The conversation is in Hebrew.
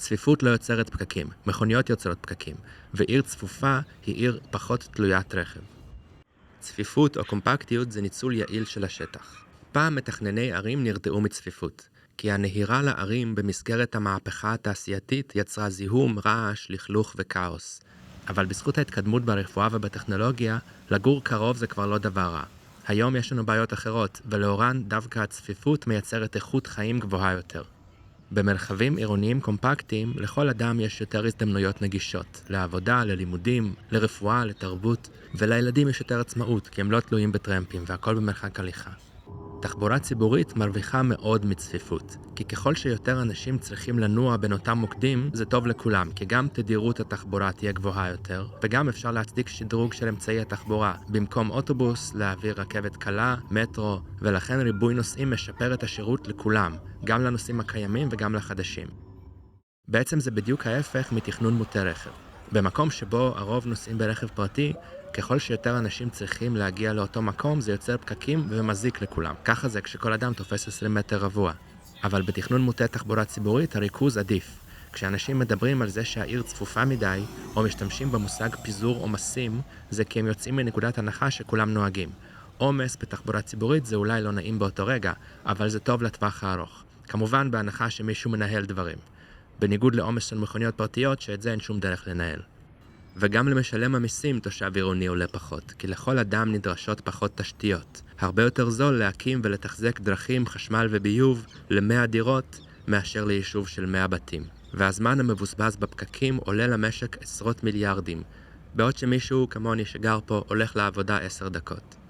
צפיפות לא יוצרת פקקים, מכוניות יוצרות פקקים, ועיר צפופה היא עיר פחות תלוית רכב. צפיפות או קומפקטיות זה ניצול יעיל של השטח. פעם מתכנני ערים נרתעו מצפיפות, כי הנהירה לערים במסגרת המהפכה התעשייתית יצרה זיהום, רעש, לכלוך וכאוס. אבל בזכות ההתקדמות ברפואה ובטכנולוגיה, לגור קרוב זה כבר לא דבר רע. היום יש לנו בעיות אחרות, ולאורן דווקא הצפיפות מייצרת איכות חיים גבוהה יותר. במרחבים עירוניים קומפקטיים, לכל אדם יש יותר הזדמנויות נגישות, לעבודה, ללימודים, לרפואה, לתרבות, ולילדים יש יותר עצמאות, כי הם לא תלויים בטרמפים, והכל במרחק הליכה. תחבורה ציבורית מרוויחה מאוד מצפיפות, כי ככל שיותר אנשים צריכים לנוע בין אותם מוקדים, זה טוב לכולם, כי גם תדירות התחבורה תהיה גבוהה יותר, וגם אפשר להצדיק שדרוג של אמצעי התחבורה, במקום אוטובוס, להעביר רכבת קלה, מטרו, ולכן ריבוי נוסעים משפר את השירות לכולם, גם לנוסעים הקיימים וגם לחדשים. בעצם זה בדיוק ההפך מתכנון מוטה רכב. במקום שבו הרוב נוסעים ברכב פרטי, ככל שיותר אנשים צריכים להגיע לאותו מקום, זה יוצר פקקים ומזיק לכולם. ככה זה כשכל אדם תופס 20 מטר רבוע. אבל בתכנון מוטה תחבורה ציבורית, הריכוז עדיף. כשאנשים מדברים על זה שהעיר צפופה מדי, או משתמשים במושג פיזור עומסים, זה כי הם יוצאים מנקודת הנחה שכולם נוהגים. עומס בתחבורה ציבורית זה אולי לא נעים באותו רגע, אבל זה טוב לטווח הארוך. כמובן בהנחה שמישהו מנהל דברים. בניגוד לעומס של מכוניות פרטיות, שאת זה אין שום דרך לנהל. וגם למשלם המיסים תושב עירוני עולה פחות, כי לכל אדם נדרשות פחות תשתיות. הרבה יותר זול להקים ולתחזק דרכים, חשמל וביוב ל100 דירות מאשר ליישוב של 100 בתים. והזמן המבוזבז בפקקים עולה למשק עשרות מיליארדים, בעוד שמישהו כמוני שגר פה הולך לעבודה 10 דקות.